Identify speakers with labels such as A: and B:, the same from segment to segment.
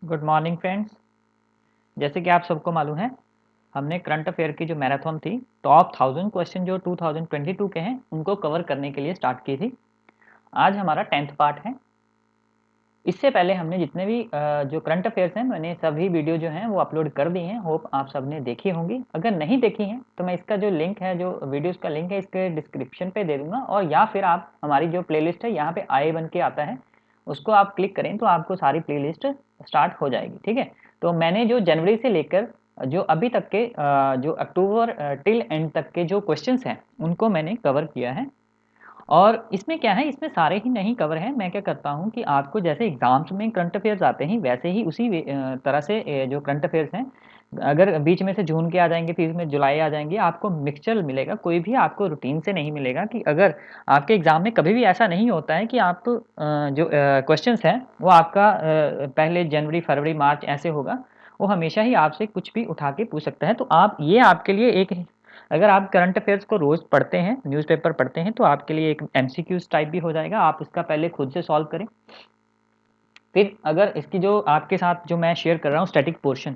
A: Good morning friends. जैसे कि आप सबको मालूम है, हमने करंट अफेयर की जो मैराथन थी, टॉप 1000 क्वेश्चन जो 2022 के हैं उनको कवर करने के लिए स्टार्ट की थी। आज हमारा 10th पार्ट है। इससे पहले हमने जितने भी जो करंट अफेयर्स हैं, मैंने सभी वीडियो जो हैं वो अपलोड कर दी हैं। होप आप सबने देखी होंगी। अगर नहीं देखी हैं तो मैं इसका जो लिंक है, जो वीडियोस का लिंक है, इसके डिस्क्रिप्शन पे दे दूंगा। और या फिर आप हमारी जो प्लेलिस्ट है यहाँ पे आए बन के आता है, उसको आप क्लिक करें तो आपको सारी प्लेलिस्ट स्टार्ट हो जाएगी। ठीक है। तो मैंने जो जनवरी से लेकर जो अभी तक के जो अक्टूबर टिल एंड तक के जो क्वेश्चंस हैं उनको मैंने कवर किया है। और इसमें क्या है, इसमें सारे ही नहीं कवर हैं। मैं क्या करता हूँ कि आपको जैसे एग्जाम्स में करंट अफेयर्स आते हैं वैसे ही उसी तरह से जो करंट अफेयर्स हैं, अगर बीच में से जून के आ जाएंगे फिर इसमें जुलाई आ जाएंगे, आपको मिक्सचर मिलेगा। कोई भी आपको रूटीन से नहीं मिलेगा। कि अगर आपके एग्जाम में कभी भी ऐसा नहीं होता है कि आप जो क्वेश्चंस हैं वो आपका पहले जनवरी फरवरी मार्च ऐसे होगा। वो हमेशा ही आपसे कुछ भी उठा के पूछ सकता है। तो आप ये आपके लिए एक, अगर आप करंट अफेयर्स को रोज पढ़ते हैं, न्यूज़पेपर पढ़ते हैं, तो आपके लिए एक एमसीक्यूज टाइप भी हो जाएगा। आप इसका पहले खुद से सॉल्व करें। फिर अगर इसकी जो आपके साथ जो मैं शेयर कर रहा हूँ स्टैटिक पोर्शन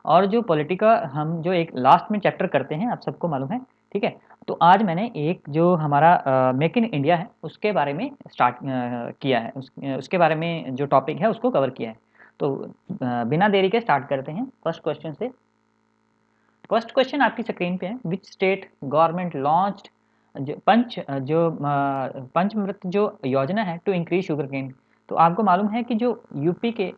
A: और जो पॉलिटिका हम जो एक लास्ट में चैप्टर करते हैं, आप सबको मालूम है। ठीक है। तो आज मैंने एक जो हमारा मेक इन इंडिया है उसके बारे में स्टार्ट किया है। उसके बारे में जो टॉपिक है उसको कवर किया है। तो बिना देरी के स्टार्ट करते हैं फर्स्ट क्वेश्चन से। फर्स्ट क्वेश्चन आपकी स्क्रीन पे है, विच स्टेट गवर्नमेंट लॉन्च्ड पंचमृत जो योजना है टू इंक्रीज शुगर केन। तो आपको मालूम है कि जो यूपी के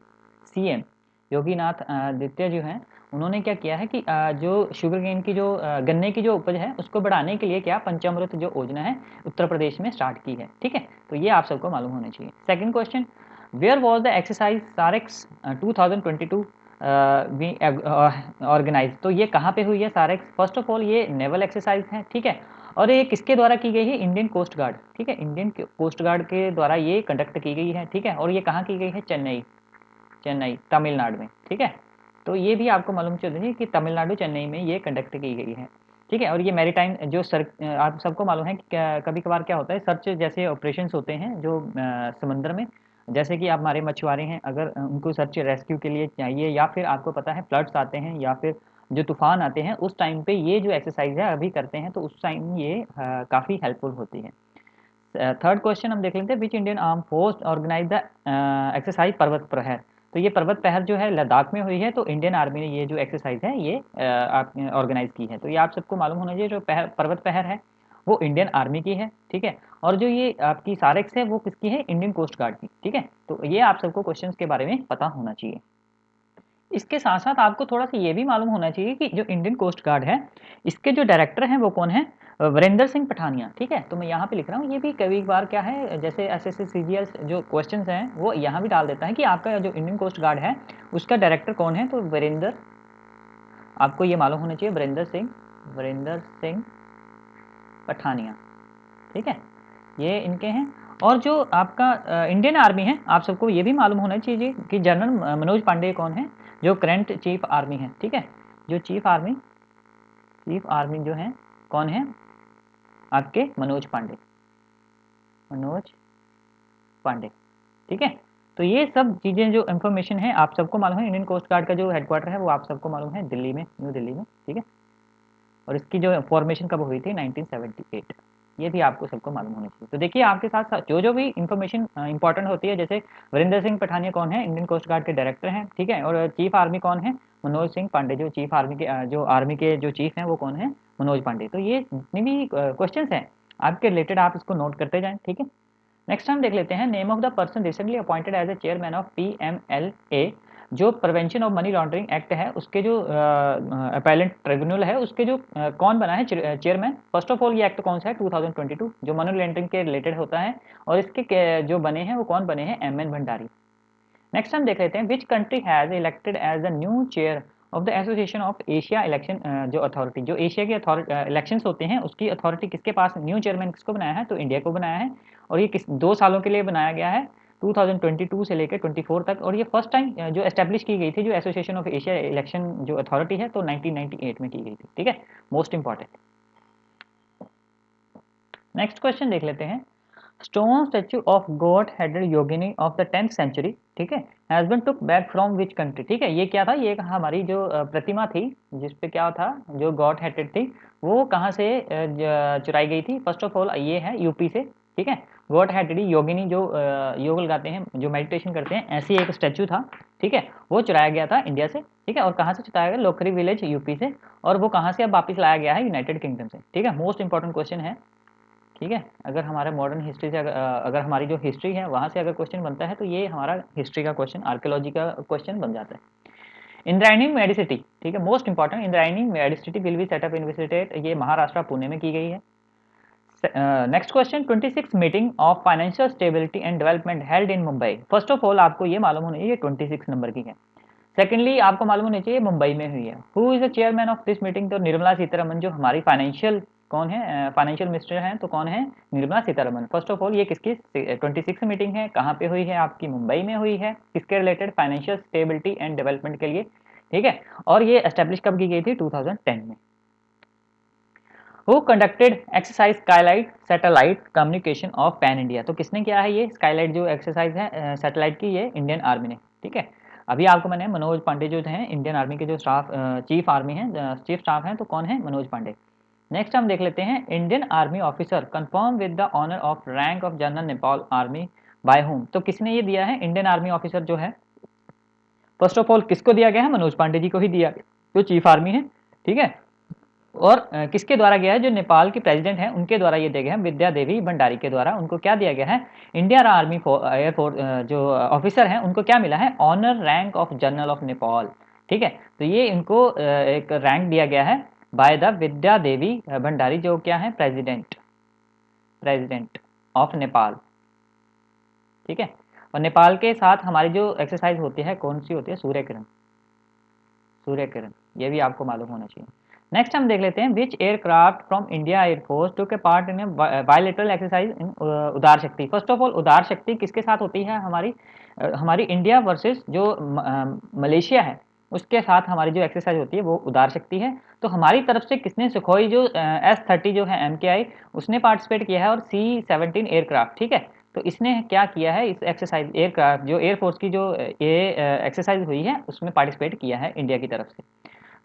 A: सीएम योगीनाथ आदित्य जो हैं, उन्होंने क्या किया है कि जो शुगर केन की जो गन्ने की जो उपज है उसको बढ़ाने के लिए क्या पंचामृत जो योजना है उत्तर प्रदेश में स्टार्ट की है। ठीक है। तो ये आप सबको मालूम होना चाहिए। Second question, where was the exercise SAREX 2022 we organise. तो ये कहाँ पे हुई है सारेक्स? फर्स्ट ऑफ ऑल ये नेवल एक्सरसाइज है। ठीक है। और ये किसके द्वारा की गई है? Indian coast guard. ठीक है, इंडियन कोस्ट गार्ड के द्वारा ये कंडक्ट की गई है। ठीक है। और ये कहाँ की गई है? चेन्नई, चेन्नई तमिलनाडु में। ठीक है। तो ये भी आपको मालूम चाहिए कि तमिलनाडु चेन्नई में ये कंडक्ट की गई है। ठीक है। और ये मैरीटाइम जो आप सबको मालूम है कि कभी कभार क्या होता है, सर्च जैसे ऑपरेशंस होते हैं जो समंदर में, जैसे कि आप हमारे मछुआरे हैं, अगर उनको सर्च रेस्क्यू के लिए चाहिए या फिर आपको पता है फ्लड्स आते हैं या फिर जो तूफान आते हैं, उस टाइम पे ये जो एक्सरसाइज है अभी करते हैं तो उस टाइम ये काफ़ी हेल्पफुल होती है। थर्ड क्वेश्चन हम देख लेते हैं, which Indian arm force organise the exercise Parvat Prahar. तो ये पर्वत प्रहर जो है लद्दाख में हुई है, तो इंडियन आर्मी ने ये जो एक्सरसाइज है ये ऑर्गेनाइज की है। तो ये आप सबको मालूम होना चाहिए, जो पर्वत प्रहर है वो इंडियन आर्मी की है। ठीक है। और जो ये आपकी सारेक्स है वो किसकी है? इंडियन कोस्ट गार्ड की। ठीक है। तो ये आप सबको क्वेश्चंस के बारे में पता होना चाहिए। इसके साथ साथ आपको थोड़ा सा ये भी मालूम होना चाहिए कि जो इंडियन कोस्ट गार्ड है, इसके जो डायरेक्टर हैं वो कौन है? वीरेंद्र सिंह पठानिया। ठीक है। तो मैं यहाँ पे लिख रहा हूँ, ये भी कभी बार क्या है, जैसे एसएससी सीजीएल जो क्वेश्चंस हैं वो यहाँ भी डाल देता है कि आपका जो इंडियन कोस्ट गार्ड है उसका डायरेक्टर कौन है। तो वीरेंद्र, आपको ये मालूम होना चाहिए, वीरेंद्र सिंह पठानिया। ठीक है। ये इनके हैं। और जो आपका इंडियन आर्मी है, आप सबको ये भी मालूम होना चाहिए कि जनरल मनोज पांडे कौन है, जो करंट चीफ आर्मी है। ठीक है। जो चीफ आर्मी जो है कौन है? आपके मनोज पांडे, मनोज पांडे। ठीक है। तो ये सब चीज़ें जो इन्फॉर्मेशन है आप सबको मालूम है। इंडियन कोस्ट गार्ड का जो हेडक्वार्टर है वो आप सबको मालूम है दिल्ली में, न्यू दिल्ली में। ठीक है। और इसकी जो फॉर्मेशन कब हुई थी? 1978। ये भी आपको सबको मालूम होना चाहिए। तो देखिए आपके साथ साथ जो जो भी इन्फॉर्मेशन इंपॉर्टेंट होती है, जैसे वीरेंद्र सिंह पठानिया कौन है? इंडियन कोस्ट गार्ड के डायरेक्टर हैं। ठीक है। और चीफ आर्मी कौन है? मनोज सिंह पांडे। जो चीफ आर्मी के जो आर्मी के जो चीफ हैं वो कौन है? मनोज पांडे। तो ये जितने भी क्वेश्चन हैं आपके रिलेटेड आप इसको नोट करते जाएं। ठीक है। नेक्स्ट हम देख लेते हैं, name of the person recently appointed as a chairman of PMLA. जो prevention of money laundering act है उसके जो अपैलेंट ट्रिब्यूनल है उसके जो कौन बना है चेयरमैन? फर्स्ट ऑफ ऑल ये एक्ट कौन सा है? 2022 जो मनी लॉन्ड्रिंग के रिलेटेड होता है। और इसके जो बने हैं वो कौन बने हैं? एमएन भंडारी। नेक्स्ट हम देख लेते हैं, which country has elected as the new chair of the association of Asia election जो अथॉरिटी, जो एशिया के इलेक्शंस होते हैं उसकी अथॉरिटी किसके पास? न्यू चेयरमैन किसको बनाया है? तो इंडिया को बनाया है। और ये किस 2 सालों के लिए बनाया गया है, 2022 से लेकर 24 तक। और ये फर्स्ट टाइम जो एस्टेब्लिश की गई थी जो एसोसिएशन ऑफ एशिया इलेक्शन जो अथॉरिटी है, तो 1998 में की गई थी। ठीक है। Most important. नेक्स्ट क्वेश्चन देख लेते हैं, stone statue of god headed yogini of the 10th century, ठीक है, has been took back from which country, ठीक है, ये क्या था, ये हमारी जो प्रतिमा थी जिसपे क्या था, जो गॉड हेडेड थी, वो कहाँ से चुराई गई थी। फर्स्ट ऑफ ऑल ये है यूपी से, ठीक है। गॉड हेडेड योगिनी जो योग लगाते हैं, जो मेडिटेशन करते हैं, ऐसी एक स्टैचू था, ठीक है, वो चुराया गया था इंडिया से, ठीक है। और कहाँ से चुराया गया, लोकरी विलेज यूपी से, और वो कहाँ से अब वापस लाया गया है, यूनाइटेड किंगडम से, ठीक है। मोस्ट इंपॉर्टेंट क्वेश्चन है, ठीक है। अगर हमारे मॉडर्न हिस्ट्री से अगर हमारी जो हिस्ट्री है वहाँ से अगर क्वेश्चन बनता है तो ये हमारा हिस्ट्री का क्वेश्चन, आर्कियोलॉजी का क्वेश्चन बन जाता है। इंद्रायणी मेडिसिटी, ठीक है, most important, Indrayani Medicity will be set up in visited, ये महाराष्ट्र पुणे में की गई है। Next question, 26 meeting of financial stability and development held in Mumbai. First of all आपको ये मालूम होना चाहिए 26 नंबर की है। सेकेंडली आपको मालूम होना चाहिए मुंबई में हुई है। Who is the chairman of this meeting, तो निर्मला सीतारमन, जो हमारी फाइनेंशियल कौन है, फाइनेंशियल मिनिस्टर हैं, तो कौन है, Nirmala Sitharaman. First of all ये किसकी 26 मीटिंग है, कहाँ पे हुई है, आपकी मुंबई में हुई है, किसके related, financial stability and development के लिए, ठीक है। और ये एस्टेब्लिश कब की गई थी, 2010 में। Who conducted exercise Skylight satellite communication of pan India, तो किसने किया है ये स्काईलाइट जो एक्सरसाइज है सैटेलाइट की, ये इंडियन आर्मी ने, ठीक है। अभी आपको मैंने मनोज पांडे जो हैं इंडियन आर्मी के जो स्टाफ चीफ आर्मी हैं, चीफ स्टाफ हैं, तो कौन है, मनोज पांडे। नेक्स्ट हम देख लेते हैं, Indian army officer confirm with the honour of rank of general Nepal army by whom, तो किसने ये दिया है, इंडियन आर्मी ऑफिसर जो है, फर्स्ट ऑफ ऑल किसको दिया गया है, मनोज पांडे जी को ही दिया गया, जो चीफ आर्मी है, ठीक है। और किसके द्वारा गया है, जो नेपाल की प्रेसिडेंट हैं उनके द्वारा ये दिया गया है, विद्या देवी भंडारी के द्वारा उनको क्या दिया गया है, इंडियन आर्मी एयरफोर्स जो ऑफिसर हैं उनको क्या मिला है, honour rank of general of Nepal, ठीक है। तो ये इनको एक रैंक दिया गया है बाय द विद्या देवी भंडारी, जो क्या है, प्रेसिडेंट प्रेसिडेंट ऑफ नेपाल, ठीक है। और नेपाल के साथ हमारी जो एक्सरसाइज होती है कौन सी होती है, सूर्य किरण, सूर्य किरण, ये भी आपको मालूम होना चाहिए। नेक्स्ट हम देख लेते हैं, which aircraft from India air force took a part in bilateral exercise in Udara Shakti. First of all उदार शक्ति किसके साथ होती है, हमारी हमारी इंडिया वर्सेस जो मलेशिया है उसके साथ हमारी जो एक्सरसाइज होती है वो उदार शक्ति है। तो हमारी तरफ से किसने, सुखोई जो S-30 जो है MKI उसने पार्टिसिपेट किया है, और C-17 एयरक्राफ्ट, ठीक है। तो इसने क्या किया है, इस एक्सरसाइज एयरक्राफ्ट जो एयरफोर्स की जो ये एक्सरसाइज हुई है उसमें पार्टिसिपेट किया है इंडिया की तरफ से।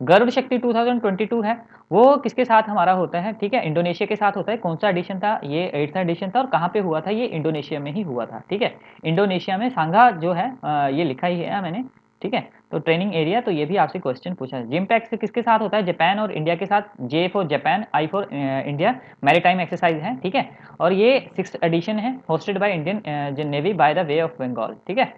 A: गर्भ शक्ति 2022 है, वो किसके साथ हमारा होता है, ठीक है, इंडोनेशिया के साथ होता है। कौन सा एडिशन था, ये 8th एडिशन था, और कहाँ पे हुआ था, ये इंडोनेशिया में ही हुआ था, ठीक है। इंडोनेशिया में सांगा जो है ये लिखा ही है मैंने, ठीक है। तो ट्रेनिंग एरिया, तो ये भी आपसे क्वेश्चन पूछा है। जिम्पैक्स किसके साथ होता है, जापान और इंडिया के साथ, J for Japan, I for India, maritime exercise है, ठीक है। और ये 6th एडिशन है, hosted by Indian navy by the way of Bengal, ठीक है।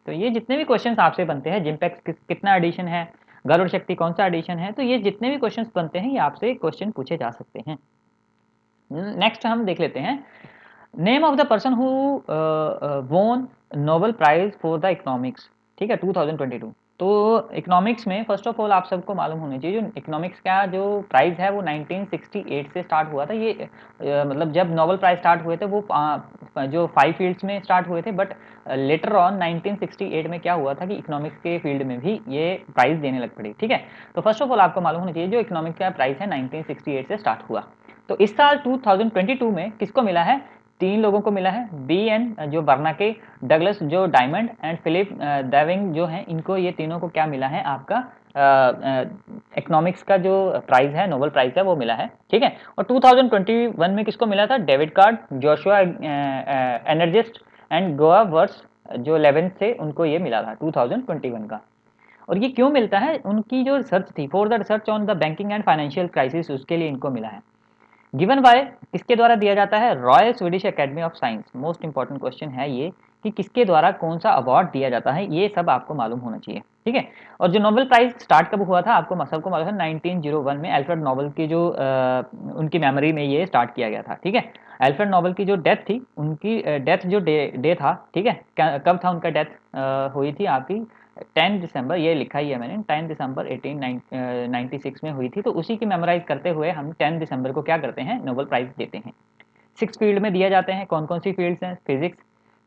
A: तो ये जितने भी क्वेश्चन आपसे बनते हैं, जिम्पैक्स कितना एडिशन है, गरुड़ शक्ति कौन सा एडिशन है, तो ये जितने भी क्वेश्चंस बनते हैं ये आपसे क्वेश्चन पूछे जा सकते हैं। नेक्स्ट हम देख लेते हैं, name of the person who won Nobel prize for the economics, ठीक है, 2022। तो इकोनॉमिक्स में फर्स्ट ऑफ ऑल आप सबको मालूम होना चाहिए, जो इकोनॉमिक्स का जो प्राइज़ है वो 1968 से स्टार्ट हुआ था। ये मतलब जब नोबेल प्राइज़ स्टार्ट हुए थे वो जो 5 फील्ड्स में स्टार्ट हुए थे, बट लेटर ऑन 1968 में क्या हुआ था कि इकोनॉमिक्स के फील्ड में भी ये प्राइज़ देने लग पड़ी, ठीक है। तो फर्स्ट ऑफ ऑल आपको मालूम होना चाहिए, जो इकोनॉमिक्स का प्राइज़ है 1968 से स्टार्ट हुआ। तो इस साल 2022 में किसको मिला है, 3 लोगों को मिला है, BN जो बर्नाके, डगलस जो डायमंड, एंड फिलिप डेविंग जो हैं, इनको ये तीनों को क्या मिला है, आपका इकोनॉमिक्स का जो प्राइज़ है, नोबेल प्राइज़ है, वो मिला है, ठीक है। और 2021 में किसको मिला था, David Card, Joshua Angrist and गोआ वर्स जो 11th थे, उनको ये मिला था 2021 का। और ये क्यों मिलता है, उनकी जो रिसर्च थी for the research on the banking and financial crisis, उसके लिए इनको मिला है। गिवन बाय किसके द्वारा दिया जाता है, royal Swedish academy of science. Most important question है ये कि किसके द्वारा कौन सा अवार्ड दिया जाता है, ये सब आपको मालूम होना चाहिए, ठीक है। और जो नोबेल प्राइज स्टार्ट कब हुआ था, आपको सबको मालूम है, 1901 में अल्फ्रेड नोबेल की जो उनकी मेमोरी में ये स्टार्ट किया गया था, ठीक है। अल्फ्रेड नोबेल की जो डेथ थी, उनकी डेथ जो डे था, ठीक है, कब था उनका डेथ हुई थी आपकी 10 दिसंबर, ये लिखा ही है मैंने, 10 दिसंबर 1896 में हुई थी। तो उसी की मेमोराइज करते हुए हम 10 दिसंबर को क्या करते हैं, नोबेल प्राइज़ देते हैं। 6 फील्ड में दिए जाते हैं, कौन कौन सी फील्ड्स हैं, physics,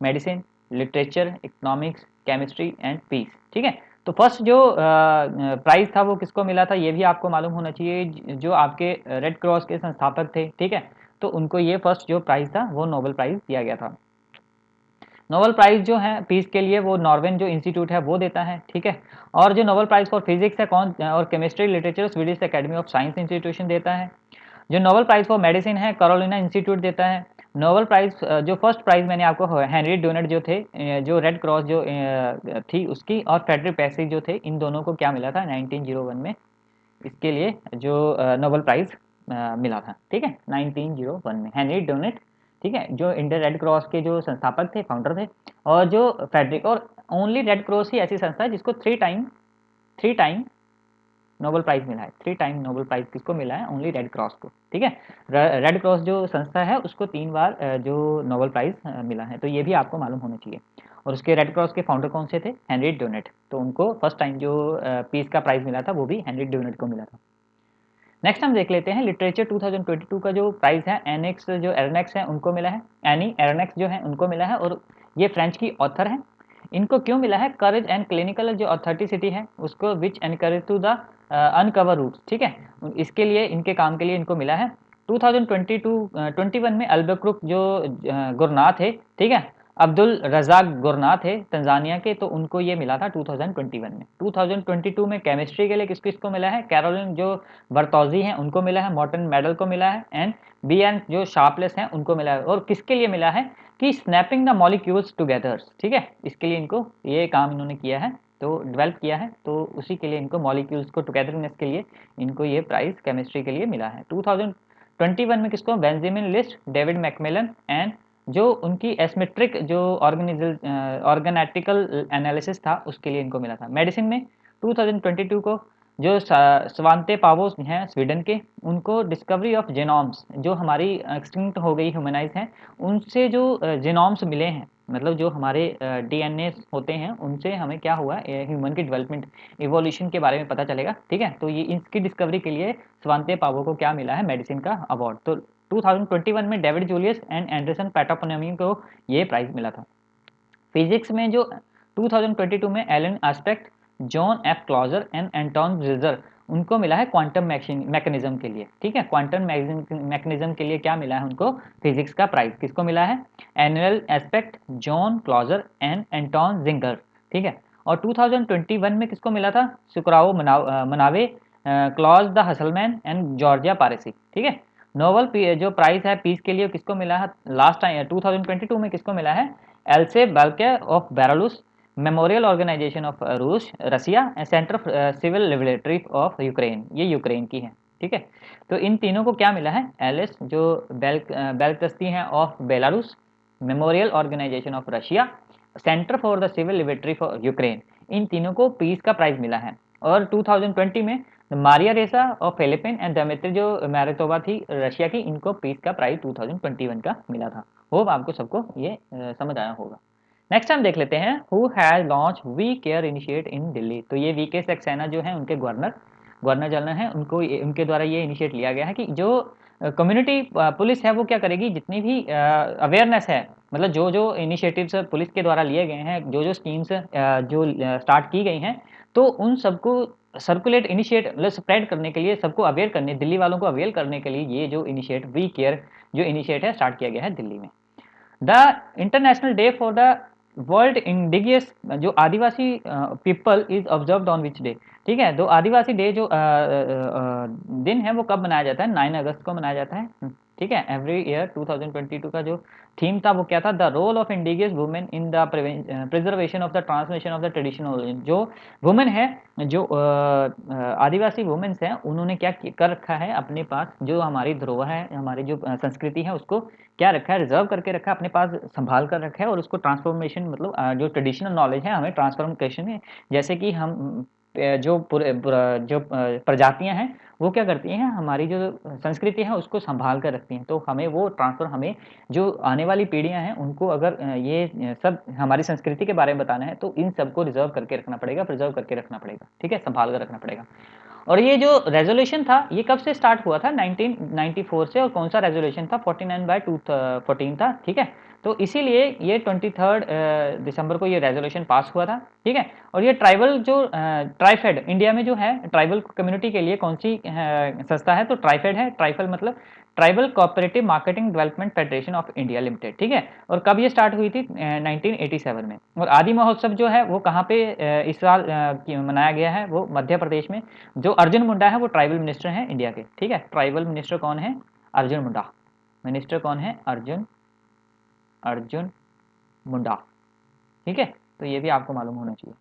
A: medicine, literature, economics, chemistry and peace, ठीक है। तो फर्स्ट जो प्राइज़ था वो किसको मिला था, ये भी आपको मालूम होना चाहिए, जो आपके रेड क्रॉस के संस्थापक थे, ठीक है, तो उनको ये फर्स्ट जो प्राइज़ था वो नोबेल प्राइज़ दिया गया था। नोबेल प्राइज़ जो है पीस के लिए वो नॉर्वेन जो इंस्टीट्यूट है वो देता है, ठीक है। और जो नोबेल प्राइज़ फॉर फिजिक्स है कौन और chemistry literature Swedish academy of science institution देता है। जो नोबेल प्राइज़ फॉर मेडिसिन है कैरोलिना इंस्टीट्यूट देता है। नोबेल प्राइज़ जो फर्स्ट प्राइज़ मैंने आपको हेनरी डोनेट जो थे जो रेड क्रॉस जो थी उसकी और फ्रेडरिक पैसिज जो थे इन दोनों को क्या मिला था 1901 में इसके लिए जो नोबेल प्राइज़ मिला था, ठीक है 1901 में हेनरी डोनेट, ठीक है, जो इंडियन रेड क्रॉस के जो संस्थापक थे, फाउंडर थे। और जो फ्रेडरिक और ओनली रेड क्रॉस ही ऐसी संस्था है जिसको थ्री टाइम नोबेल प्राइज़ मिला है। 3 टाइम नोबेल प्राइज़ किसको मिला है? ओनली रेड क्रॉस को, ठीक है। रेड क्रॉस जो संस्था है उसको 3 बार जो नोबेल प्राइज़ मिला है, तो ये भी आपको मालूम होना चाहिए। और उसके रेड क्रॉस के फाउंडर कौन से थे? हेनरी डोनेट, तो उनको फर्स्ट टाइम जो पीस का प्राइज़ मिला था वो भी हेनरी डोनेट को मिला था। नेक्स्ट हम देख लेते हैं लिटरेचर 2022 का जो प्राइज़ है एनेक्स जो एरनेक्स है उनको मिला है, एनी एरनेक्स जो है उनको मिला है और ये फ्रेंच की ऑथर है। इनको क्यों मिला है? करेज एंड क्लिनिकल जो ऑथेंटिसिटी है उसको which encourage to the uncover roots, ठीक है। इसके लिए इनके काम के लिए इनको मिला है। 2021 में अल्बुकर्क जो गुरनाथ है, ठीक है, अब्दुल रज़ाक गुरनाथ है तंजानिया के, तो उनको ये मिला था 2021 में। 2022 में केमिस्ट्री के लिए किसको मिला है? कैरोलिन जो बर्तौजी हैं उनको मिला है, मॉर्टन मेडल को मिला है एंड बी एन जो शार्पलेस हैं उनको मिला है। और किसके लिए मिला है? कि स्नैपिंग द मॉलिक्यूल्स टुगेदर, ठीक है, इसके लिए इनको ये काम इन्होंने किया है, तो डेवलप किया है, तो उसी के लिए इनको मॉलिक्यूल्स को टुगेदरनेस के लिए इनको ये प्राइस केमिस्ट्री के लिए मिला है। 2021 में किसको? Benjamin list, David Macmillan and जो उनकी एस्मेट्रिक जो ऑर्गेनेटिकल एनालिसिस था उसके लिए इनको मिला था। मेडिसिन में 2022 को जो स्वांते पावो हैं स्वीडन के, उनको डिस्कवरी ऑफ जेनोम्स जो हमारी एक्सटिंक्ट हो गई ह्यूमनाइज हैं उनसे जो जेनोम्स मिले हैं, मतलब जो हमारे डीएनए होते हैं उनसे हमें क्या हुआ ह्यूमन की डेवलपमेंट इवोल्यूशन के बारे में पता चलेगा, ठीक है। तो ये इसकी डिस्कवरी के लिए स्वांते पावो को क्या मिला है? मेडिसिन का अवार्ड। तो 2021 में डेविड जूलियस एंड एंडरसन पैटापोनेमी को ये प्राइज मिला था। फिजिक्स में जो 2022 में Alain Aspect, John F Clauser and Anton रिजर उनको मिला है क्वांटम मैकेनिज्म के लिए, ठीक है। क्वांटम मैकेनिज्म के लिए क्या मिला है उनको? फिजिक्स का प्राइज। किसको मिला है? Annual aspect, John closure and Anton ginger, ठीक है। और 2021 में किसको मिला था? सुकराओ मनावे, क्लॉज द हसलमैन एंड जॉर्जिया पारेसी, ठीक है। नोबल जो प्राइज है पीस के लिए किसको मिला है लास्ट टाइम 2022 में? किसको मिला है? एल्से बाल्के of Belarus, Memorial Organisation of रूस Russia and Centre of Civil Liberties of Ukraine, ये यूक्रेन की है, ठीक है। तो इन तीनों को क्या मिला है? एलिस जो बेल्कस्ती हैं of Belarus, Memorial Organisation of Russia, Centre for the Civil Liberties for Ukraine, इन तीनों को पीस का प्राइज मिला है। और 2020 में मारिया रेसा और फिलिपिन एंड दमित्री जो मैरातोवा थी रशिया की, इनको पीस का प्राइज 2021 का मिला था। होप आपको सबको ये समझ आया होगा। नेक्स्ट हम देख लेते हैं who has launch we care initiate in Delhi. तो ये वी के सक्सेना जो है उनके गवर्नर जनरल हैं, उनको उनके द्वारा ये इनिशिएट लिया गया है कि जो कम्युनिटी पुलिस है वो क्या करेगी, जितनी भी अवेयरनेस है, मतलब जो जो इनिशिएटिव्स पुलिस के द्वारा लिए गए हैं, जो जो स्कीम्स जो स्टार्ट की गई हैं, तो उन सबको सर्कुलेट इनिशिएट मतलब स्प्रेड करने के लिए, सबको अवेयर करने, दिल्ली वालों को अवेयर करने के लिए ये जो इनिशिएट वी केयर जो इनिशिएट है स्टार्ट किया गया है दिल्ली में। The international day for the world indigenous जो आदिवासी people is observed on which day, ठीक है। तो आदिवासी डे जो दिन है वो कब मनाया जाता है? 9 अगस्त को मनाया जाता है, ठीक है। एवरी ईयर 2022 का जो थीम था वो क्या था? The role of indigenous women in the preservation of the transmission of the traditional. जो वुमेन है, जो आदिवासी वुमेन्स हैं, उन्होंने क्या कर रखा है अपने पास, जो हमारी धरोहर है, हमारी जो संस्कृति है उसको क्या रखा है? रिजर्व करके रखा है, अपने पास संभाल कर रखा है, और उसको ट्रांसफॉर्मेशन मतलब जो ट्रेडिशनल नॉलेज है हमें ट्रांसफॉर्मेशन है। जैसे कि हम जो जो प्रजातियां हैं वो क्या करती हैं, हमारी जो संस्कृति है उसको संभाल कर रखती हैं, तो हमें वो ट्रांसफर, हमें जो आने वाली पीढ़ियां हैं उनको अगर ये सब हमारी संस्कृति के बारे में बताना है तो इन सबको रिजर्व करके रखना पड़ेगा, प्रिजर्व करके रखना पड़ेगा, ठीक है, संभाल कर रखना पड़ेगा। और ये जो रेजोल्यूशन था ये कब से स्टार्ट हुआ था? 1994 से। और कौन सा रेजोल्यूशन था? 49/214 था, ठीक है। तो इसीलिए ये 23 दिसंबर को ये रेजोल्यूशन पास हुआ था, ठीक है। और ये ट्राइबल जो ट्राइफेड इंडिया में जो है ट्राइबल कम्युनिटी के लिए कौन सी संस्था है, तो ट्राइफेड है। ट्राइफल मतलब tribal cooperative marketing development federation of India limited, ठीक है। और कब ये स्टार्ट हुई थी, 1987 में। और आदि महोत्सव जो है वो कहाँ पे इस साल मनाया गया है, वो मध्य प्रदेश में। जो अर्जुन मुंडा है वो ट्राइबल मिनिस्टर हैं इंडिया के, ठीक है। ट्राइबल मिनिस्टर कौन है, अर्जुन मुंडा। मिनिस्टर कौन है, अर्जुन मुंडा, ठीक है। तो ये भी आपको मालूम होना चाहिए।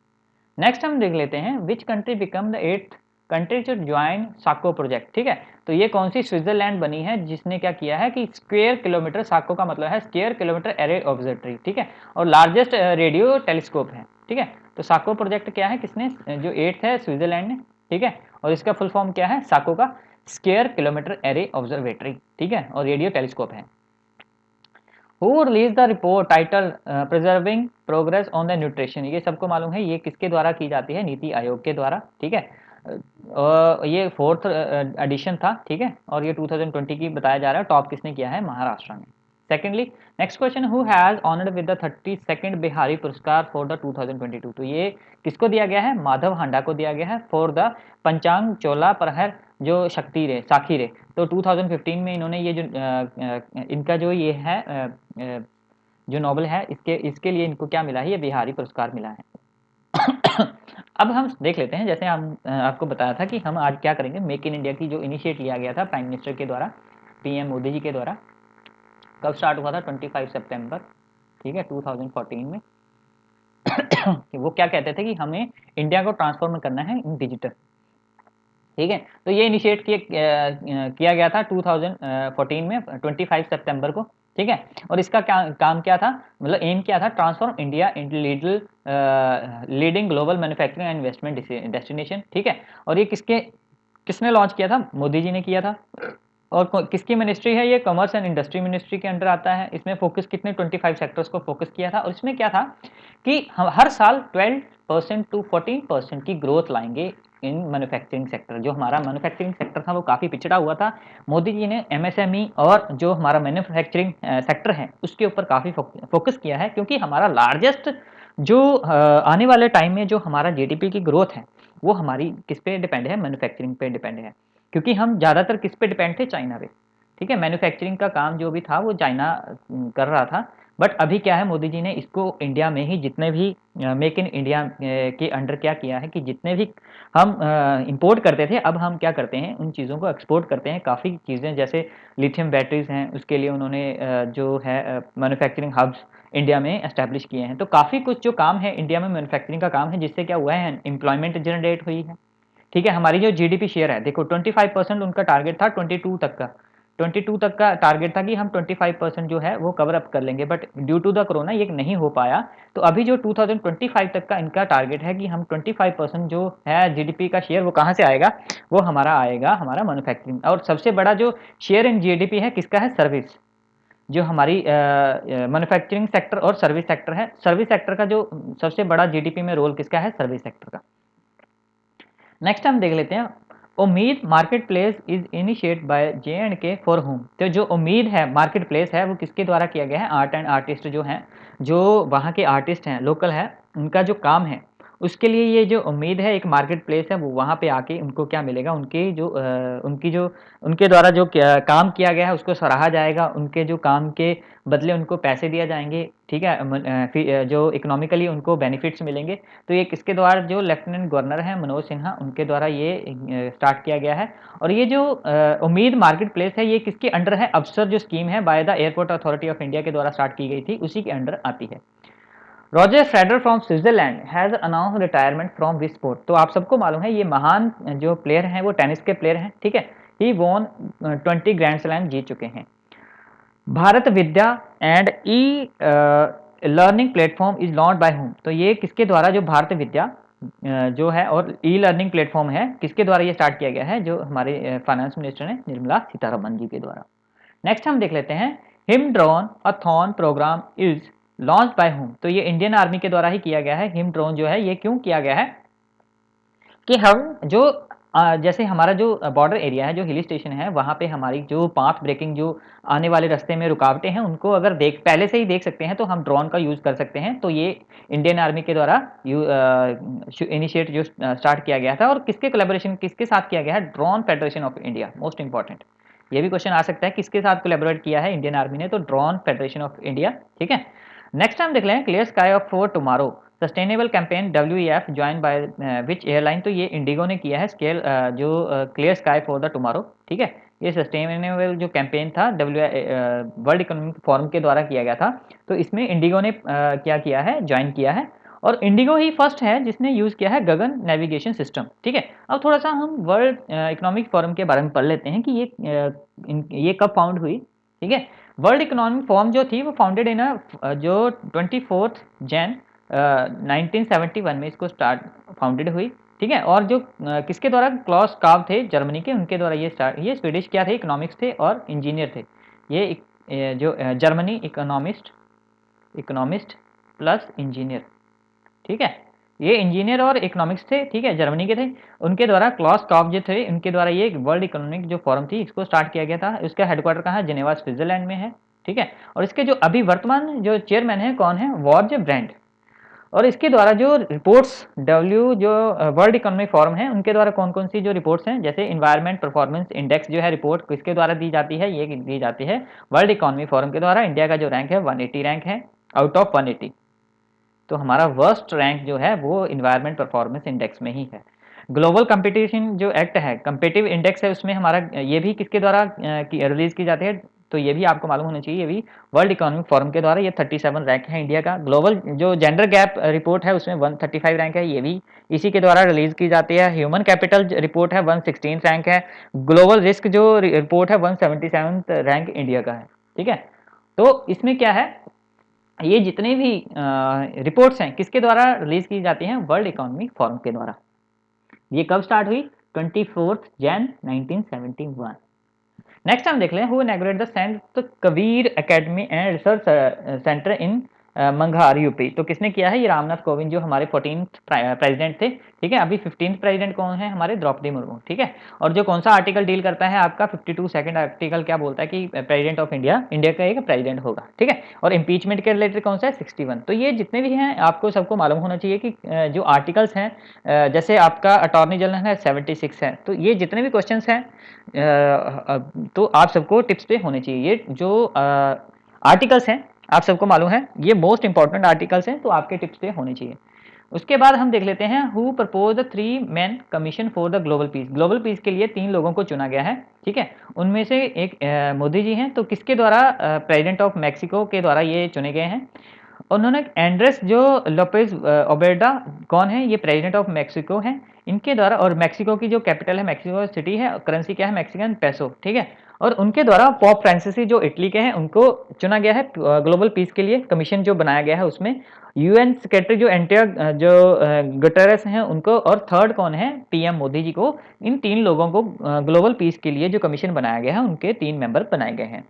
A: नेक्स्ट हम देख लेते हैं which country become the 8th country to join SACO project, ठीक है। तो ये कौन सी स्विट्जरलैंड बनी है जिसने क्या किया है कि स्क्वायर किलोमीटर, साको का मतलब है स्क्वायर किलोमीटर एरे ऑब्जर्वेटरी, ठीक है। और लार्जेस्ट रेडियो टेलीस्कोप है, ठीक है। तो साको प्रोजेक्ट क्या है, किसने, जो 8th है स्विट्जरलैंड ने, ठीक है। और इसका फुल फॉर्म क्या है, साको का स्क्वायर किलोमीटर एरे ऑब्जर्वेटरी, ठीक है। और रेडियो टेलीस्कोप है। Who release the report title preserving progress on the nutrition, ये सबको मालूम है, ये किसके द्वारा की जाती है, नीति आयोग के द्वारा, ठीक है। ये 4th एडिशन था, ठीक है। और ये 2020 की बताया जा रहा है। टॉप किसने किया है, महाराष्ट्र ने। Secondly next question, who has honoured with the 32nd Bihari पुरस्कार फॉर द 2022, तो ये किसको दिया गया है, माधव हांडा को दिया गया है फॉर द पंचांग चोला प्रहर जो शक्ति रे साखी रे। तो 2015 में इन्होंने ये जो इनका जो ये है जो नोबेल है, इसके लिए इनको क्या मिला है, ये बिहारी पुरस्कार मिला है। अब हम देख लेते हैं, जैसे हम आपको बताया था कि हम आज क्या करेंगे, मेक इन इंडिया की जो इनिशिएट लिया गया था प्राइम मिनिस्टर के द्वारा, पीएम मोदी जी के द्वारा, कब स्टार्ट हुआ था, 25 सितंबर, ठीक है, 2014 में। वो क्या कहते थे कि हमें इंडिया को ट्रांसफॉर्म करना है इन डिजिटल, ठीक है। तो ये इनिशिएट किया गया था 2014 में 25 सितंबर को, ठीक है। और इसका काम क्या था, मतलब एम क्या था, transform India into leading global manufacturing and investment destination, ठीक है। और ये किसने लॉन्च किया था, मोदी जी ने किया था। और किसकी मिनिस्ट्री है, ये कॉमर्स एंड इंडस्ट्री मिनिस्ट्री के अंडर आता है। इसमें फोकस कितने 25 सेक्टर्स को फोकस किया था। और इसमें क्या था कि हम हर साल 12% टू 14% की ग्रोथ लाएंगे इन मैन्युफैक्चरिंग सेक्टर। जो हमारा मैन्युफैक्चरिंग सेक्टर था वो काफ़ी पिछड़ा हुआ था। मोदी जी ने एमएसएमई और जो हमारा मैन्युफैक्चरिंग सेक्टर है उसके ऊपर काफ़ी फोकस किया है, क्योंकि हमारा लार्जेस्ट जो आने वाले टाइम में जो हमारा जीडीपी की ग्रोथ है वो हमारी किस पे डिपेंड है, मैन्युफैक्चरिंग पे डिपेंड है। क्योंकि हम ज़्यादातर किस पे डिपेंड थे, चाइना पे, ठीक है। मैन्युफैक्चरिंग का काम जो भी था वो चाइना कर रहा था। बट अभी क्या है, मोदी जी ने इसको इंडिया में ही जितने भी मेक इन इंडिया के अंडर क्या किया है कि जितने भी हम इंपोर्ट करते थे, अब हम क्या करते हैं, उन चीज़ों को एक्सपोर्ट करते हैं। काफ़ी चीज़ें जैसे लिथियम बैटरीज हैं, उसके लिए उन्होंने जो है मैन्युफैक्चरिंग हब्स इंडिया में एस्टैब्लिश किए हैं। तो काफ़ी कुछ जो काम है इंडिया में मैन्युफैक्चरिंग का काम है, जिससे क्या हुआ है, एम्प्लॉयमेंट जनरेट हुई है, ठीक है। हमारी जो जीडीपी शेयर है, देखो 25% उनका टारगेट था 22 तक का टारगेट था कि हम 25% जो है वो कवर अप कर लेंगे। But due to the corona ये नहीं हो पाया। तो अभी जो 2025 तक का इनका टारगेट है कि हम 25% जो है जीडीपी का शेयर वो कहाँ से आएगा, वो हमारा आएगा हमारा मैन्युफैक्चरिंग। और सबसे बड़ा जो शेयर इन जीडीपी है किसका है, सर्विस। जो हमारी मैन्युफैक्चरिंग सेक्टर और सर्विस सेक्टर है, सर्विस सेक्टर का जो सबसे बड़ा जीडीपी में रोल किसका है, सर्विस सेक्टर का। नेक्स्ट हम देख लेते हैं, उम्मीद market place is initiate bye J&K for home. तो जो उम्मीद है मार्केट प्लेस है वो किसके द्वारा किया गया है, आर्ट एंड आर्टिस्ट जो हैं, जो वहाँ के आर्टिस्ट हैं, लोकल है, उनका जो काम है उसके लिए ये जो उम्मीद है एक मार्केट प्लेस है, वो वहाँ पे आके उनको क्या मिलेगा, उनके द्वारा जो काम किया गया है उसको सराहा जाएगा, उनके जो काम के बदले उनको पैसे दिया जाएंगे, ठीक है। फिर जो इकोनॉमिकली उनको बेनिफिट्स मिलेंगे। तो ये किसके द्वारा, जो लेफ्टिनेंट गवर्नर हैं मनोज सिन्हा, उनके द्वारा ये स्टार्ट किया गया है। और ये जो उम्मीद मार्केट प्लेस है ये किसके अंडर है, अफसर जो स्कीम है by the airport authority of India के द्वारा स्टार्ट की गई थी, उसी के अंडर आती है। Roger Federer from Switzerland has announce retirement from which sport. तो आप सबको मालूम है ये महान जो प्लेयर हैं वो टेनिस के प्लेयर हैं, ठीक है। ही वॉन 20 ग्रैंड स्लैम जीत चुके हैं। Bharat Vidya and e learning platform is launch by whom. तो ये किसके द्वारा, जो भारत विद्या जो है और ई लर्निंग प्लेटफॉर्म है, किसके द्वारा ये स्टार्ट किया गया है, जो हमारे फाइनेंस मिनिस्टर ने निर्मला सीतारमन जी के द्वारा। नेक्स्ट हम देख लेते हैं, Him droneathon programme is launch by whom. तो ये इंडियन आर्मी के द्वारा ही किया गया है। हिम ड्रोन जो है ये क्यों किया गया है कि हम जो जैसे हमारा जो बॉर्डर एरिया है, जो हिल स्टेशन है, वहाँ पे हमारी जो पाथ ब्रेकिंग जो आने वाले रास्ते में रुकावटें हैं, उनको अगर पहले से ही देख सकते हैं, तो हम ड्रोन का यूज़ कर सकते हैं। तो ये इंडियन आर्मी के द्वारा इनिशिएट जो स्टार्ट किया गया था, और किसके कोलैबोरेशन, किसके साथ किया गया है? Drone federation of India, most important. ये भी क्वेश्चन आ सकता है, किसके साथ कोलैबोरेट किया है इंडियन आर्मी ने? तो ड्रोन फेडरेशन ऑफ इंडिया, ठीक है। नेक्स्ट हम देख लें, clear sky of for tomorrow sustainable campaign WEF join by which airline. तो ये इंडिगो ने किया है जो clear sky for the tomorrow, ठीक है। ये सस्टेनेबल जो कैंपेन था वर्ल्ड इकोनॉमिक फोरम के द्वारा किया गया था। तो इसमें इंडिगो ने क्या किया है? ज्वाइन किया है, और इंडिगो ही फर्स्ट है जिसने यूज़ किया है गगन नेविगेशन सिस्टम, ठीक है। अब थोड़ा सा हम वर्ल्ड इकोनॉमिक फोरम के बारे में पढ़ लेते हैं कि ये कब फाउंड हुई, ठीक है। वर्ल्ड इकोनॉमिक फोरम जो थी वो फाउंडेड इन जो 24 जैन 1971 में इसको फाउंडेड हुई, ठीक है। और जो किसके द्वारा? क्लॉस काव थे जर्मनी के, उनके द्वारा ये स्वीडिश क्या थे? इकोनॉमिक्स थे और इंजीनियर थे। ये जो जर्मनी इकोनॉमिस्ट प्लस इंजीनियर, ठीक है। ये इंजीनियर और इकोनॉमिक्स थे, ठीक है, जर्मनी के थे। उनके द्वारा क्लॉस काव जो थे, उनके द्वारा ये वर्ल्ड इकोनॉमिक जो फोरम थी इसको स्टार्ट किया गया था। इसका हेडक्वार्टर कहाँ है? जिनेवा, स्विट्जरलैंड में है, ठीक है। और इसके जो अभी वर्तमान जो चेयरमैन है कौन है? वॉर्ज ब्रैंड। और इसके द्वारा जो रिपोर्ट्स जो वर्ल्ड इकोनॉमिक फोरम है, उनके द्वारा कौन कौन सी जो रिपोर्ट्स हैं, जैसे इन्वायरमेंट परफॉर्मेंस इंडेक्स जो है रिपोर्ट किसके द्वारा दी जाती है? ये दी जाती है वर्ल्ड इकोनॉमिक फोरम के द्वारा। इंडिया का जो रैंक है 180 रैंक है आउट ऑफ 180। तो हमारा वर्स्ट रैंक जो है वो इन्वायरमेंट परफॉर्मेंस इंडेक्स में ही है। ग्लोबल कंपटीशन जो एक्ट है, कंपेटिटिव इंडेक्स है, उसमें हमारा ये भी किसके द्वारा रिलीज की जाती है? तो ये भी आपको मालूम होना चाहिए, ये भी वर्ल्ड इकोनॉमिक फोरम के द्वारा। ये 37 रैंक है इंडिया का। ग्लोबल जो जेंडर गैप रिपोर्ट है उसमें 135 रैंक है, ये भी इसी के द्वारा रिलीज की जाती है। ह्यूमन कैपिटल रिपोर्ट है 116 रैंक है। ग्लोबल रिस्क जो रिपोर्ट है 177 रैंक इंडिया का है, ठीक है। तो इसमें क्या है? ये जितने भी रिपोर्ट्स हैं किसके द्वारा रिलीज की जाती हैं? वर्ल्ड इकोनॉमिक फोरम के द्वारा। ये कब स्टार्ट हुई? 24 जैन 1971। नेक्स्ट हम देख लें, who inaugurated the saint Kabir academy and research centre in Maghar UP. तो किसने किया है? ये रामनाथ कोविंद जो हमारे 14th प्रेसिडेंट थे, ठीक है। अभी 15th प्रेसिडेंट कौन है? हमारे द्रौपदी मुर्मू, ठीक है। और जो कौन सा आर्टिकल डील करता है आपका 52 सेकंड आर्टिकल, क्या बोलता है कि प्रेसिडेंट ऑफ इंडिया का एक प्रेसिडेंट होगा, ठीक है। और इम्पीचमेंट के रिलेटेड कौन सा है? 61। तो ये जितने भी हैं आपको सबको मालूम होना चाहिए कि जो आर्टिकल्स हैं, जैसे आपका अटॉर्नी जनरल है 76 है। तो ये जितने भी क्वेश्चन हैं तो आप सबको टिप्स पे होने चाहिए। ये जो आर्टिकल्स हैं आप सबको मालूम है, ये मोस्ट इंपॉर्टेंट आर्टिकल्स हैं, तो आपके टिप्स पे होने चाहिए। उसके बाद हम देख लेते हैं, who propose the 3 man commission for the global piece. Global piece के लिए 3 लोगों को चुना गया है, ठीक है। उनमें से एक मोदी जी हैं। तो किसके द्वारा? प्रेसिडेंट ऑफ मैक्सिको के द्वारा ये चुने गए हैं। उन्होंने एंड्रेस जो लोपेज ओबेडा कौन है? ये प्रेसिडेंट ऑफ मैक्सिको हैं, इनके द्वारा। और मैक्सिको की जो कैपिटल है, मैक्सिको सिटी है, करेंसी क्या है? मैक्सिकन पेसो, ठीक है। और उनके द्वारा पॉप फ्रांसिसी जो इटली के हैं उनको चुना गया है ग्लोबल पीस के लिए। कमीशन जो बनाया गया है उसमें यूएन सेक्रेटरी जो एंटियो जो गुटेरेस हैं उनको, और थर्ड कौन है? पीएम मोदी जी को। इन 3 लोगों को ग्लोबल पीस के लिए जो कमीशन बनाया गया है उनके 3 मेंबर बनाए गए हैं।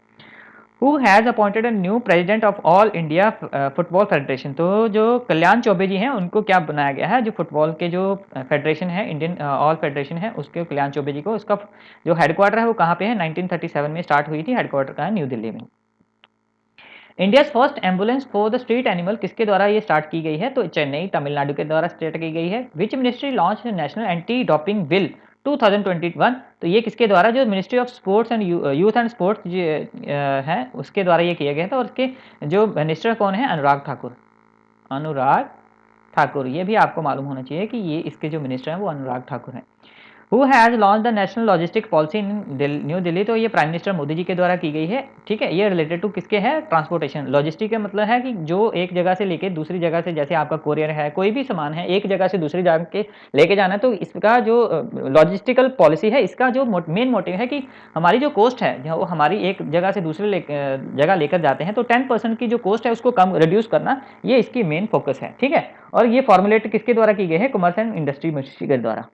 A: Who has appointed a new president of all India football federation. तो जो कल्याण चौबे जी हैं उनको क्या बनाया गया है? जो फुटबॉल के जो फेडरेशन है, इंडियन ऑल फेडरेशन है, उसके कल्याण चौबे जी को, उसका जो हेडक्वार्टर है वो कहाँ पे है? 1937 में स्टार्ट हुई थी, हेडक्वार्टर का है न्यू दिल्ली में। India's first ambulance for the street animal किसके द्वारा ये स्टार्ट की गई है? तो चेन्नई, तमिलनाडु के द्वारा स्टार्ट की गई है। Which ministry launch national anti doping bill 2021। तो ये किसके द्वारा? जो ministry of sports and youth and sports है उसके द्वारा ये किया गया था। और उसके जो मिनिस्टर कौन है? अनुराग ठाकुर। ये भी आपको मालूम होना चाहिए कि ये इसके जो मिनिस्टर हैं वो अनुराग ठाकुर हैं। Who has launch the national logistic policy in new Delhi. तो ये प्राइम मिनिस्टर मोदी जी के द्वारा की गई है, ठीक है। ये रिलेटेड टू किसके है? ट्रांसपोर्टेशन। लॉजिस्टिक का मतलब है कि जो एक जगह से लेके दूसरी जगह से, जैसे आपका कोरियर है, कोई भी सामान है एक जगह से दूसरी जगह के लेके जाना है, तो इसका जो लॉजिस्टिकल पॉलिसी है, इसका जो मेन मोटिव है कि हमारी जो कॉस्ट है, जो हमारी एक जगह से दूसरी जगह लेकर जाते हैं, तो 10% की जो कॉस्ट है उसको कम रिड्यूस करना, ये इसकी मेन फोकस है, ठीक है। और ये फॉर्मुलेट किसके द्वारा की गई है? कॉमर्स एंड इंडस्ट्री मिनिस्ट्री के द्वारा।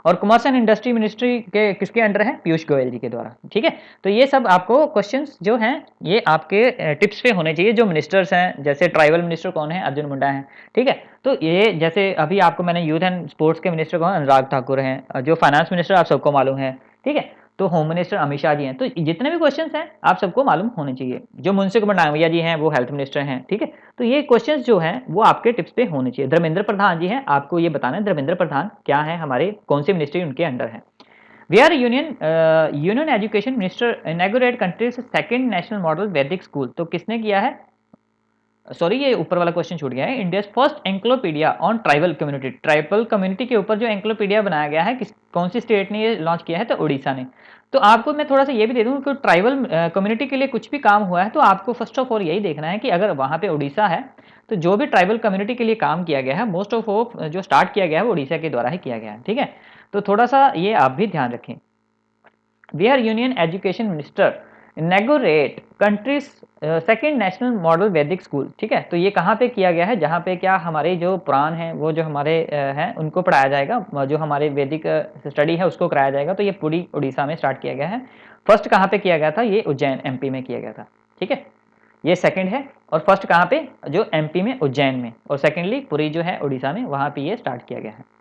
A: और कॉमर्स एंड इंडस्ट्री मिनिस्ट्री के किसके अंडर है? पीयूष गोयल जी के द्वारा। ठीक है, तो ये सब आपको क्वेश्चंस जो हैं ये आपके टिप्स पे होने चाहिए। जो मिनिस्टर्स हैं, जैसे ट्राइबल मिनिस्टर कौन है? अर्जुन मुंडा हैं। ठीक है, तो ये जैसे अभी आपको मैंने यूथ एंड स्पोर्ट्स के मिनिस्टर कौन? अनुराग ठाकुर हैं। जो फाइनेंस मिनिस्टर आप सबको मालूम है। ठीक है, तो होम मिनिस्टर अमित शाह जी हैं। तो जितने भी क्वेश्चंस हैं आप सबको मालूम होने चाहिए। जो मुंशिक मंडाविया जी हैं वो हेल्थ मिनिस्टर हैं। ठीक है, तो ये क्वेश्चंस जो हैं वो आपके टिप्स पे होने चाहिए। धर्मेंद्र प्रधान जी हैं, आपको ये बताना है धर्मेंद्र प्रधान क्या है, हमारे कौन सी मिनिस्ट्री उनके अंडर है। Where union education minister inaugurate country's second national model Vedic school, तो किसने किया है? सॉरी, ये ऊपर वाला क्वेश्चन छूट गया है। India first encyclopaedia on tribal community, tribal community के ऊपर जो एंक्लोपीडिया बनाया गया है, कौन सी स्टेट ने ये लॉन्च किया है? तो उड़ीसा ने। तो आपको मैं थोड़ा सा ये भी दे दूं कि ट्राइबल कम्युनिटी के लिए कुछ भी काम हुआ है तो आपको फर्स्ट ऑफ ऑल यही देखना है कि अगर वहां पे उड़ीसा है तो जो भी ट्राइबल कम्युनिटी के लिए काम किया गया है मोस्ट ऑफ ऑल जो स्टार्ट किया गया है वो उड़ीसा के द्वारा ही किया गया है। ठीक है, तो थोड़ा सा ये आप भी ध्यान रखें। Where union education minister inaugurate country's second national model Vedic school. ठीक है, तो ये कहाँ पे किया गया है? जहाँ पे क्या हमारे जो पुराण हैं वो जो हमारे हैं उनको पढ़ाया जाएगा, जो हमारे वैदिक स्टडी है उसको कराया जाएगा। तो ये पूरी उड़ीसा में स्टार्ट किया गया है। फर्स्ट कहाँ पे किया गया था? ये उज्जैन एमपी में किया गया था। ठीक है, ये सेकंड है। और फर्स्ट कहाँ पे? जो एमपी में उज्जैन में, और सेकेंडली पूरी जो है उड़ीसा में, वहाँ पे ये स्टार्ट किया गया है।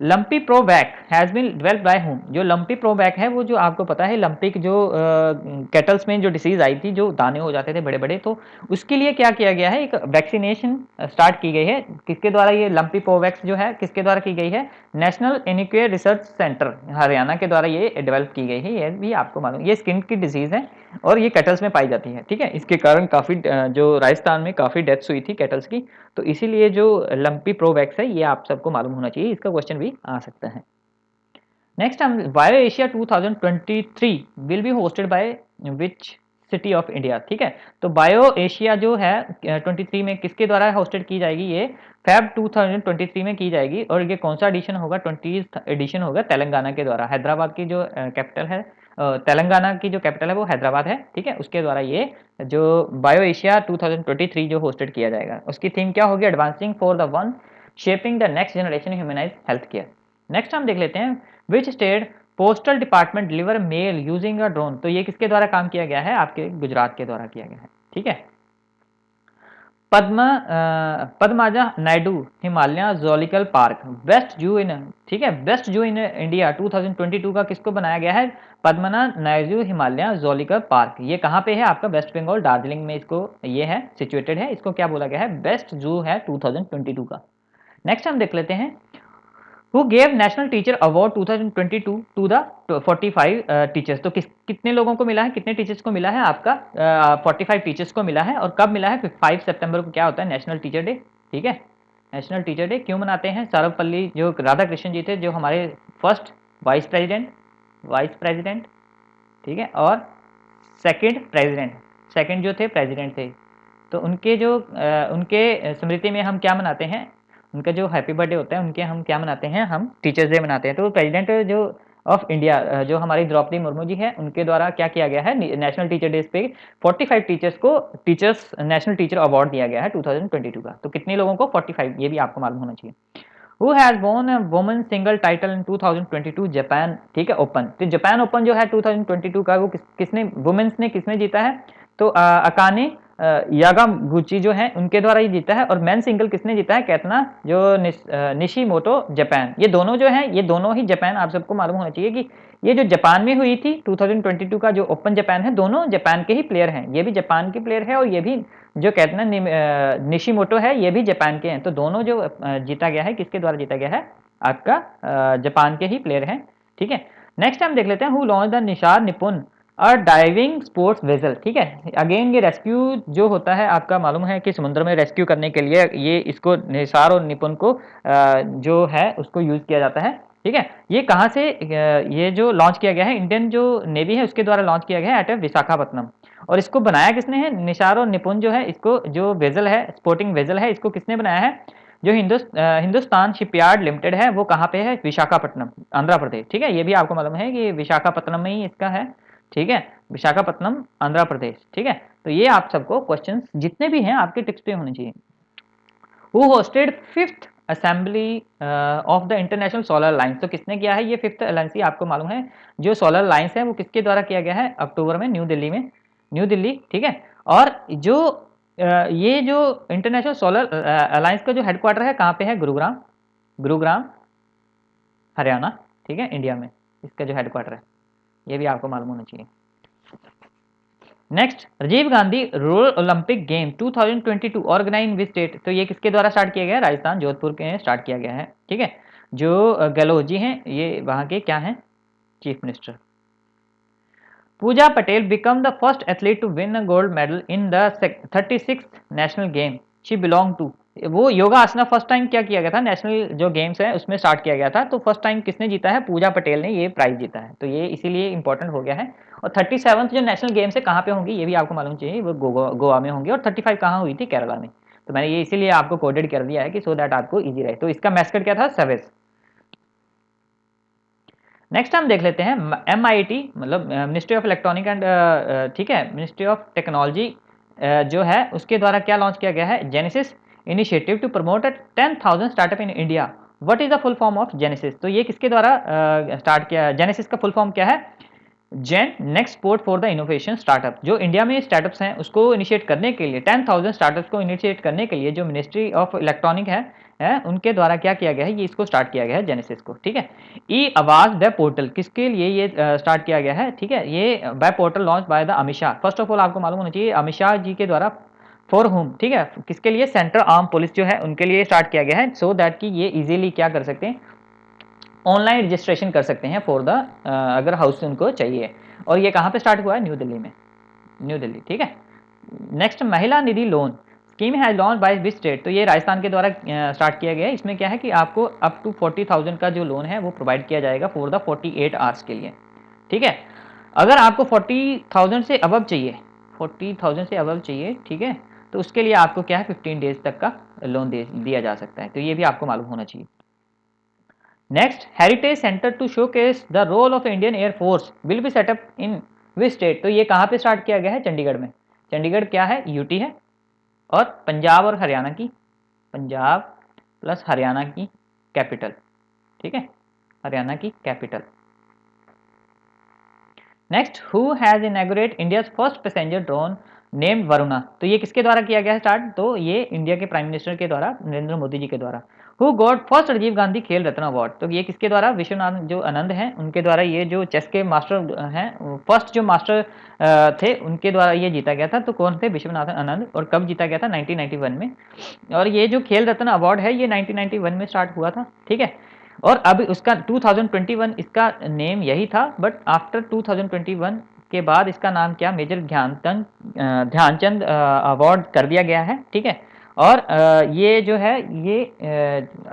A: Lumpy provac has been developed by whom, जो लंपी प्रोवैक है वो जो आपको पता है लंपिक जो कैटल्स में जो डिसीज आई थी, जो दाने हो जाते थे बड़े बड़े, तो उसके लिए क्या किया गया है? एक वैक्सीनेशन स्टार्ट की गई है। किसके द्वारा? ये लंपी प्रोवैक्स जो है किसके द्वारा की गई है? नेशनल इनिक्वेयर रिसर्च सेंटर हरियाणा के द्वारा ये डेवलप की गई है। ये भी आपको मालूम, ये स्किन की डिजीज है और ये कैटल्स में पाई जाती है। ठीक है, इसके कारण काफ़ी जो राजस्थान में काफ़ी डेथ्स हुई थी कैटल्स की, तो इसीलिए जो लंपी प्रोवैक्स है ये आप सबको मालूम होना चाहिए, इसका क्वेश्चन भी आ सकता है। नेक्स्ट हम bio Asia 2023 will be hosted by which city of India. ठीक है, तो बायो एशिया जो है 23 में किसके द्वारा होस्टेड की जाएगी? ये फेब 2023 में की जाएगी। और ये कौन सा एडिशन होगा? 20th एडिशन होगा तेलंगाना के द्वारा। हैदराबाद की जो कैपिटल है, तेलंगाना की जो कैपिटल है वो हैदराबाद है। ठीक है, उसके द्वारा ये जो बायो एशिया 2023 जो होस्टेड किया जाएगा, उसकी थीम क्या होगी? Advancing for the one shaping the next generation humanise health care. Next हम देख लेते हैं which state postal department deliver mail using a drone, तो ये किसके द्वारा काम किया गया है? आपके गुजरात के द्वारा किया गया है। ठीक है, Padmaja Naidu Himalaya zoological park best जू इन, ठीक है, बेस्ट जू इन इंडिया 2022 का किसको बनाया गया है? Padmanath Naidu Himalaya zoological park. ये कहाँ पे है? आपका वेस्ट बंगाल दार्जिलिंग में इसको ये है सिचुएटेड है। इसको क्या बोला गया है? बेस्ट जू है 2022 का। नेक्स्ट हम देख लेते हैं who gave national teacher award 2022 to the 45 teachers, तो कितने लोगों को मिला है? कितने टीचर्स को मिला है? आपका 45 टीचर्स को मिला है। और कब मिला है? 5 सितंबर को क्या होता है? National teacher day. ठीक है, नेशनल टीचर डे क्यों मनाते हैं? सर्वपल्ली जो राधा कृष्ण जी थे, जो हमारे फर्स्ट वाइस प्रेसिडेंट, ठीक है, और सेकंड जो थे प्रेसिडेंट थे, तो उनके जो उनके स्मृति में हम क्या मनाते हैं? उनका जो हैप्पी बर्थडे होता है उनके हम क्या मनाते हैं? हम टीचर्स डे मनाते हैं। तो प्रेसिडेंट जो ऑफ इंडिया जो हमारी द्रौपदी मुर्मू जी हैं, उनके द्वारा क्या किया गया है? नेशनल टीचर डे पे 45 टीचर्स को टीचर्स नेशनल टीचर अवार्ड दिया गया है 2022 का। तो कितने लोगों को? 45, ये भी आपको मालूम होना चाहिए। Who has won a women single title in 2022 Japan, ठीक है, ओपन। तो जापान ओपन जो है 2022 का वो किसने वुमेन्स ने किसने जीता है? तो अकाने यागागुची जो है उनके द्वारा ही जीता है। और मेन सिंगल किसने जीता है? कैटना जो निशिमोटो जापान। ये दोनों जो है, ये दोनों ही जापान, आप सबको मालूम होना चाहिए कि ये जो जापान में हुई थी 2022 का जो ओपन जापान है, दोनों जापान के ही प्लेयर हैं। ये भी जापान के प्लेयर है और ये भी जो कैटना निशिमोटो है ये भी जापान के हैं। तो दोनों जो जीता गया है, किसके द्वारा जीता गया है? आपका जापान के ही प्लेयर हैं। ठीक है, नेक्स्ट हम देख लेते हैं हु लॉन्च द निशार निपुण और डाइविंग स्पोर्ट्स वेजल। ठीक है, अगेन ये रेस्क्यू जो होता है, आपका मालूम है कि समुद्र में रेस्क्यू करने के लिए ये इसको निसार और निपुण को जो है उसको यूज किया जाता है। ठीक है, ये कहाँ से ये जो लॉन्च किया गया है? इंडियन जो नेवी है उसके द्वारा लॉन्च किया गया है एट विशाखापट्टनम। और इसको बनाया किसने है? निसार और निपुण जो है, इसको जो वेजल है, स्पोर्टिंग वेजल है, इसको किसने बनाया है? जो हिंदुस्तान शिपयार्ड लिमिटेड है वो कहाँ पे है? विशाखापट्टनम, आंध्र प्रदेश। ठीक है, ये भी आपको मालूम है कि विशाखापट्टनम में ही इसका है। ठीक है, विशाखापट्टनम आंध्र प्रदेश। ठीक है, तो ये आप सबको क्वेश्चंस जितने भी हैं आपके टिप्स पे होने चाहिए। Who hosted 5th assembly of the international solar alliance. तो किसने किया है ये फिफ्थ अलायंस? आपको मालूम है जो सोलर अलायंस है वो किसके द्वारा किया गया है? अक्टूबर में न्यू दिल्ली में, न्यू दिल्ली, ठीक है। और जो ये जो इंटरनेशनल सोलर अलायंस का जो हेडक्वार्टर है कहाँ पे है? गुरुग्राम, गुरुग्राम हरियाणा, ठीक है, इंडिया में इसका जो हेडक्वार्टर है, ये भी आपको मालूम होना चाहिए। Next, Rajiv Gandhi rural Olympic game 2022 organise which state? तो ये किसके द्वारा स्टार्ट किया गया है? राजस्थान, जोधपुर के स्टार्ट किया गया है, ठीक है। जो गहलोत जी हैं ये वहाँ के क्या हैं? Chief minister. Puja Patel become the first athlete to win a gold medal in the 36th national game she belong to. वो योगा आसना फर्स्ट टाइम क्या किया गया था? नेशनल जो गेम्स है उसमें स्टार्ट किया गया था, तो फर्स्ट टाइम किसने जीता है? पूजा पटेल ने ये प्राइज जीता है, तो ये इसीलिए इंपॉर्टेंट हो गया है। और 37th जो नेशनल गेम्स है कहाँ पे होंगी ये भी आपको मालूम चाहिए, वो गोवा में होंगी। और 35 कहाँ हुई थी? केरला में। तो मैंने ये इसीलिए आपको कोडेड कर दिया है कि सो दैट आपको ईजी रहे। तो इसका मैस्कट क्या था? सेवेज। नेक्स्ट हम देख लेते हैं MIT मतलब मिनिस्ट्री ऑफ इलेक्ट्रॉनिक एंड, ठीक है, मिनिस्ट्री ऑफ टेक्नोलॉजी जो है उसके द्वारा क्या लॉन्च किया गया है? Genesis initiative to promote 10,000 startup in India. What is the full form of Genesis? तो ये किसके द्वारा स्टार्ट किया? जेनेसिस का फुल फॉर्म क्या है? Gen next port for the innovation startup. जो इंडिया में स्टार्टअप्स हैं उसको इनिशिएट करने के लिए, 10,000 स्टार्टअप्स को इनिशिएट करने के लिए जो मिनिस्ट्री ऑफ इलेक्ट्रॉनिक है उनके द्वारा क्या किया गया है? ये इसको स्टार्ट किया गया है जेनेसिस को, ठीक है। ई आवाज वेब पोर्टल किसके लिए ये स्टार्ट किया गया है? ठीक है, ये web portal launch by the Amit Shah. First of all आपको मालूम होना चाहिए अमित शाह जी के द्वारा फॉर होम, ठीक है, किसके लिए? सेंट्रल आर्म पुलिस जो है उनके लिए स्टार्ट किया गया है, सो दैट कि ये इजीली क्या कर सकते हैं? ऑनलाइन रजिस्ट्रेशन कर सकते हैं फॉर द अगर हाउस उनको चाहिए। और ये कहाँ पे स्टार्ट हुआ है? न्यू दिल्ली में, न्यू दिल्ली, ठीक है। Next, Mahila Nidhi loan scheme has launch by which state? तो ये राजस्थान के द्वारा स्टार्ट किया गया है। इसमें क्या है कि आपको अप टू 40,000 का जो लोन है वो प्रोवाइड किया जाएगा फॉर द 48 आवर्स के लिए, ठीक है। अगर आपको 40,000 से अबव चाहिए, 40,000 से अबव चाहिए, ठीक है, तो उसके लिए आपको क्या है? 15 डेज तक का लोन दिया जा सकता है, तो ये भी आपको मालूम होना चाहिए। Next, heritage centre to showcase the role of Indian air force will be set up in which state? तो ये कहाँ पे स्टार्ट किया गया है? चंडीगढ़ में। चंडीगढ़ क्या है? यूटी है। और पंजाब और हरियाणा की, पंजाब प्लस हरियाणा की कैपिटल, ठीक है, हरियाणा की capital. Next, who has inaugurate India's first passenger drone named Varuna? तो ये किसके द्वारा किया गया है स्टार्ट? तो ये इंडिया के प्राइम मिनिस्टर के द्वारा, नरेंद्र मोदी जी के द्वारा। Who got first Rajiv Gandhi Khel Ratna award? तो ये किसके द्वारा? विश्वनाथ जो आनंद हैं उनके द्वारा, ये जो चेस के मास्टर हैं, फर्स्ट जो मास्टर थे उनके द्वारा ये जीता गया था। तो कौन थे? विश्वनाथन आनंद। और कब जीता गया था? 1991 में। और ये जो खेल रत्न अवार्ड है ये 1991 में स्टार्ट हुआ था, ठीक है। और अब उसका 2021 इसका नेम यही था, बट आफ्टर 2021 के बाद इसका नाम क्या? मेजर ध्यानचंद अवार्ड कर दिया गया है, ठीक है। और ये जो है ये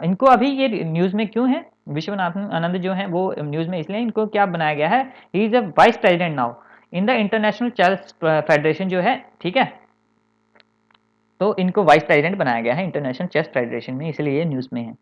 A: इनको अभी ये न्यूज़ में क्यों है? विश्वनाथन आनंद जो हैं वो न्यूज़ में इसलिए इनको क्या बनाया गया है? He is a vice president now in the international chess federation जो है, ठीक है। तो इनको वाइस प्रेसिडेंट बनाया गया है इंटरनेशनल चेस फेडरेशन में, इसलिए ये न्यूज़ में है।